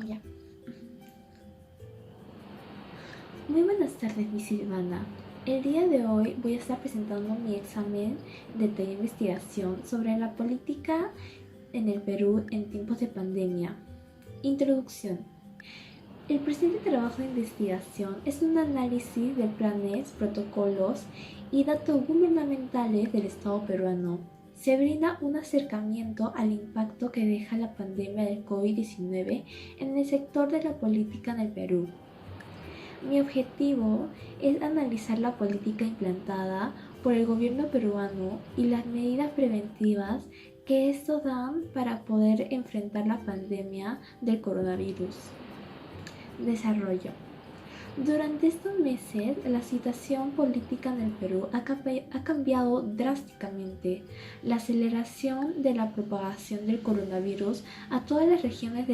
Ya. Muy buenas tardes, mi Silvana. El día de hoy voy a estar presentando mi examen de investigación sobre la política en el Perú en tiempos de pandemia. Introducción. El presente trabajo de investigación es un análisis de planes, protocolos y datos gubernamentales del Estado peruano. Se brinda un acercamiento al impacto que deja la pandemia del COVID-19 en el sector de la política en el Perú. Mi objetivo es analizar la política implantada por el gobierno peruano y las medidas preventivas que estos dan para poder enfrentar la pandemia del coronavirus. Desarrollo. Durante estos meses, la situación política en el Perú ha cambiado drásticamente. La aceleración de la propagación del coronavirus a todas las regiones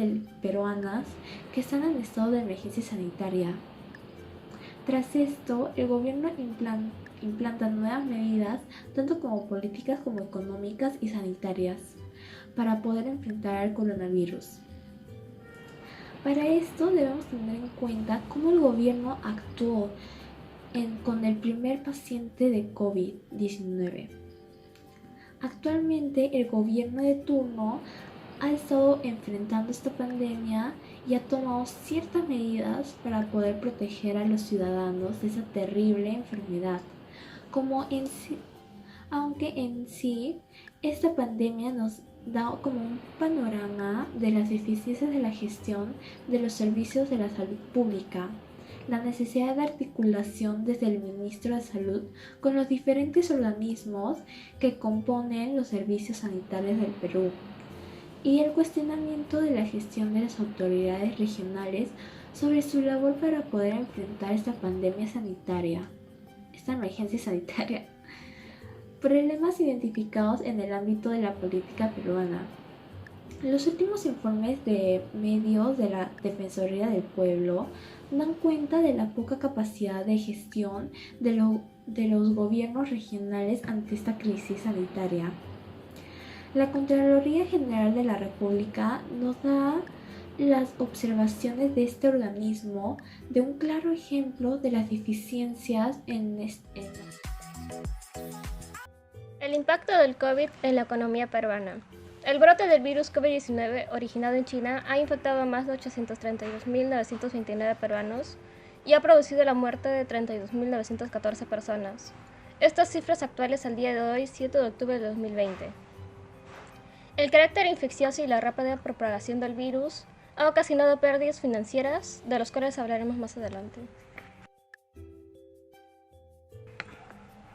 peruanas que están en estado de emergencia sanitaria. Tras esto, el gobierno implanta nuevas medidas, tanto como políticas como económicas y sanitarias, para poder enfrentar al coronavirus. Para esto debemos tener en cuenta cómo el gobierno actuó con el primer paciente de COVID-19. Actualmente el gobierno de turno ha estado enfrentando esta pandemia y ha tomado ciertas medidas para poder proteger a los ciudadanos de esa terrible enfermedad. Aunque en sí esta pandemia nos da como un panorama de las deficiencias de la gestión de los servicios de la salud pública, la necesidad de articulación desde el Ministro de Salud con los diferentes organismos que componen los servicios sanitarios del Perú, y el cuestionamiento de la gestión de las autoridades regionales sobre su labor para poder enfrentar esta pandemia sanitaria, esta emergencia sanitaria. Problemas identificados en el ámbito de la política peruana. Los últimos informes de medios de la Defensoría del Pueblo dan cuenta de la poca capacidad de gestión de los gobiernos regionales ante esta crisis sanitaria. La Contraloría General de la República nos da las observaciones de este organismo de un claro ejemplo de las deficiencias El impacto del COVID en la economía peruana. El brote del virus COVID-19 originado en China ha infectado a más de 832.929 peruanos y ha producido la muerte de 32.914 personas. Estas cifras actuales al día de hoy, 7 de octubre de 2020. El carácter infeccioso y la rápida propagación del virus ha ocasionado pérdidas financieras, de las cuales hablaremos más adelante.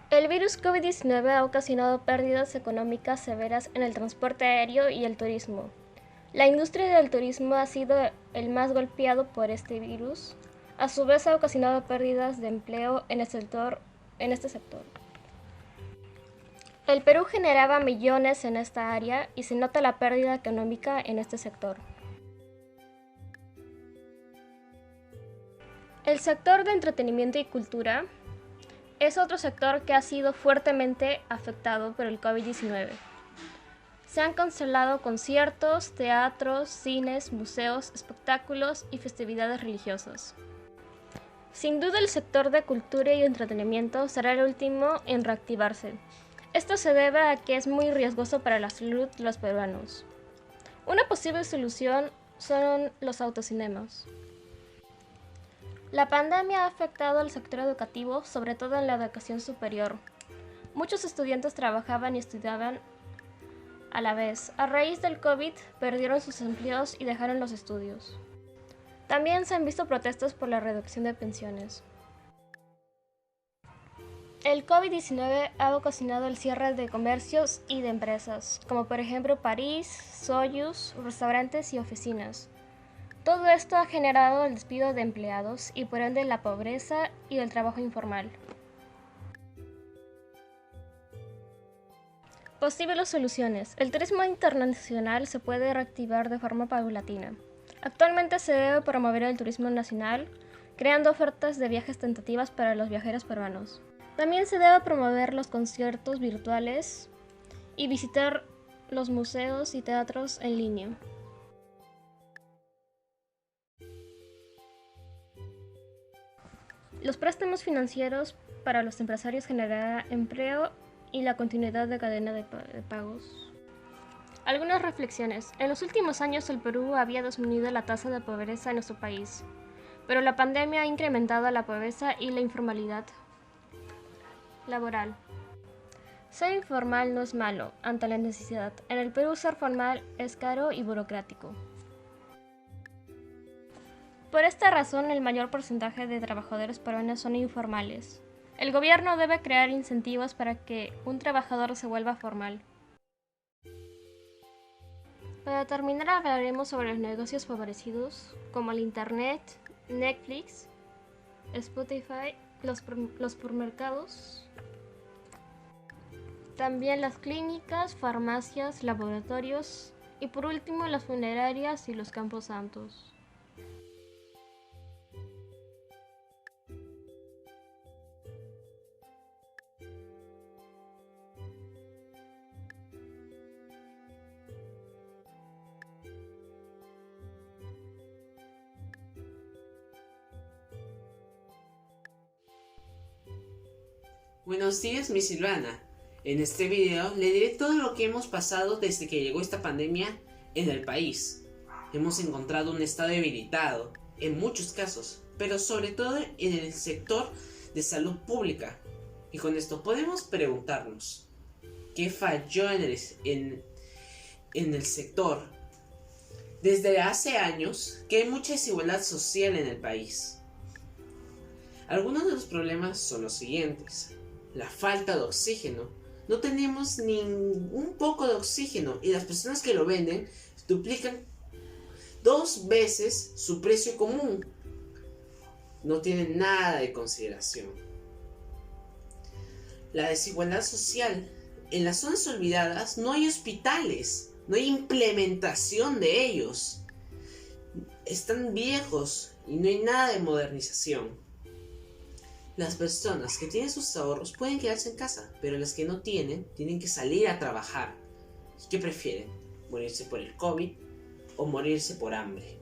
El virus COVID-19 ha ocasionado pérdidas económicas severas en el transporte aéreo y el turismo. La industria del turismo ha sido el más golpeado por este virus. A su vez ha ocasionado pérdidas de empleo en este sector. El Perú generaba millones en esta área y se nota la pérdida económica en este sector. El sector de entretenimiento y cultura es otro sector que ha sido fuertemente afectado por el COVID-19. Se han cancelado conciertos, teatros, cines, museos, espectáculos y festividades religiosas. Sin duda el sector de cultura y entretenimiento será el último en reactivarse. Esto se debe a que es muy riesgoso para la salud de los peruanos. Una posible solución son los autocinemas. La pandemia ha afectado al sector educativo, sobre todo en la educación superior. Muchos estudiantes trabajaban y estudiaban a la vez. A raíz del COVID, perdieron sus empleos y dejaron los estudios. También se han visto protestas por la reducción de pensiones. El COVID-19 ha ocasionado el cierre de comercios y de empresas, como por ejemplo París, Soyuz, restaurantes y oficinas. Todo esto ha generado el despido de empleados y por ende la pobreza y el trabajo informal. Posibles soluciones. El turismo internacional se puede reactivar de forma paulatina. Actualmente se debe promover el turismo nacional, creando ofertas de viajes tentativas para los viajeros peruanos. También se debe promover los conciertos virtuales y visitar los museos y teatros en línea. Los préstamos financieros para los empresarios generarán empleo y la continuidad de cadena de pagos. Algunas reflexiones. En los últimos años el Perú había disminuido la tasa de pobreza en nuestro país, pero la pandemia ha incrementado la pobreza y la informalidad laboral. Ser informal no es malo ante la necesidad. En el Perú ser formal es caro y burocrático. Por esta razón, el mayor porcentaje de trabajadores peruanos son informales. El gobierno debe crear incentivos para que un trabajador se vuelva formal. Para terminar, hablaremos sobre los negocios favorecidos, como el Internet, Netflix, Spotify, los supermercados, también las clínicas, farmacias, laboratorios y por último las funerarias y los campos santos. Buenos días, mi Silvana. En este video le diré todo lo que hemos pasado desde que llegó esta pandemia en el país. Hemos encontrado un estado debilitado, en muchos casos, pero sobre todo en el sector de salud pública. Y con esto podemos preguntarnos, ¿qué falló en el sector? Desde hace años que hay mucha desigualdad social en el país. Algunos de los problemas son los siguientes. La falta de oxígeno. No tenemos ni un poco de oxígeno y las personas que lo venden duplican 2 veces su precio común. No tienen nada de consideración. La desigualdad social. En las zonas olvidadas no hay hospitales, no hay implementación de ellos. Están viejos y no hay nada de modernización. Las personas que tienen sus ahorros pueden quedarse en casa, pero las que no tienen que salir a trabajar. ¿Qué prefieren? ¿Morirse por el COVID o morirse por hambre?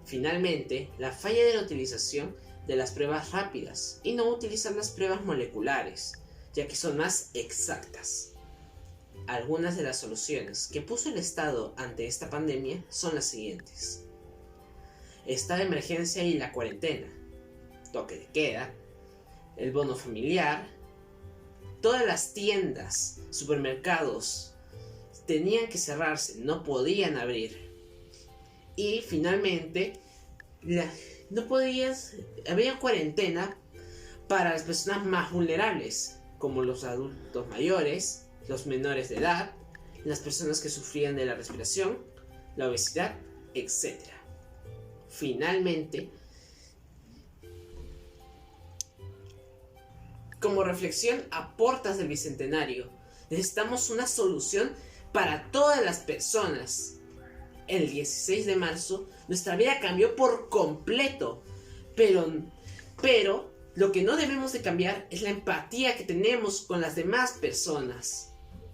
Finalmente, la falla de la utilización de las pruebas rápidas y no utilizar las pruebas moleculares, ya que son más exactas. Algunas de las soluciones que puso el Estado ante esta pandemia son las siguientes: estado de emergencia y la cuarentena, toque de queda, el bono familiar, todas las tiendas, supermercados tenían que cerrarse, no podían abrir. Y finalmente, había cuarentena para las personas más vulnerables, como los adultos mayores, los menores de edad, las personas que sufrían de la respiración, la obesidad, etc. Finalmente, como reflexión a portas del Bicentenario, necesitamos una solución para todas las personas. El 16 de marzo, nuestra vida cambió por completo, pero lo que no debemos de cambiar es la empatía que tenemos con las demás personas.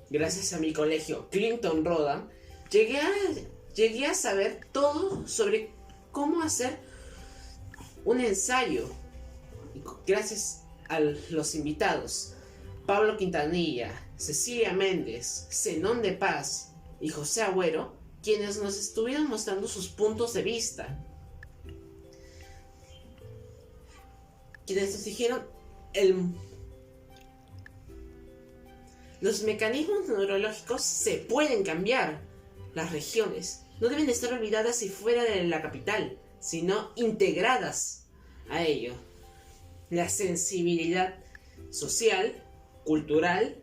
Gracias a mi colegio Clinton Rodan, llegué a saber todo sobre cómo hacer un ensayo. Y gracias a los invitados Pablo Quintanilla, Cecilia Méndez, Zenón de Paz y José Agüero, quienes nos estuvieron mostrando sus puntos de vista, quienes nos dijeron los mecanismos neurológicos se pueden cambiar. Las regiones no deben estar olvidadas y fuera de la capital, sino integradas a ello. La sensibilidad social, cultural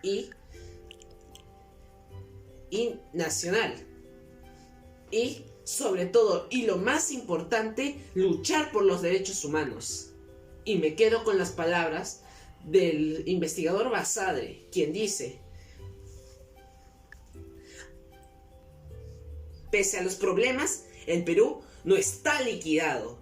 y nacional. Y sobre todo, y lo más importante, luchar por los derechos humanos. Y me quedo con las palabras del investigador Basadre, quien dice: pese a los problemas, el Perú no está liquidado.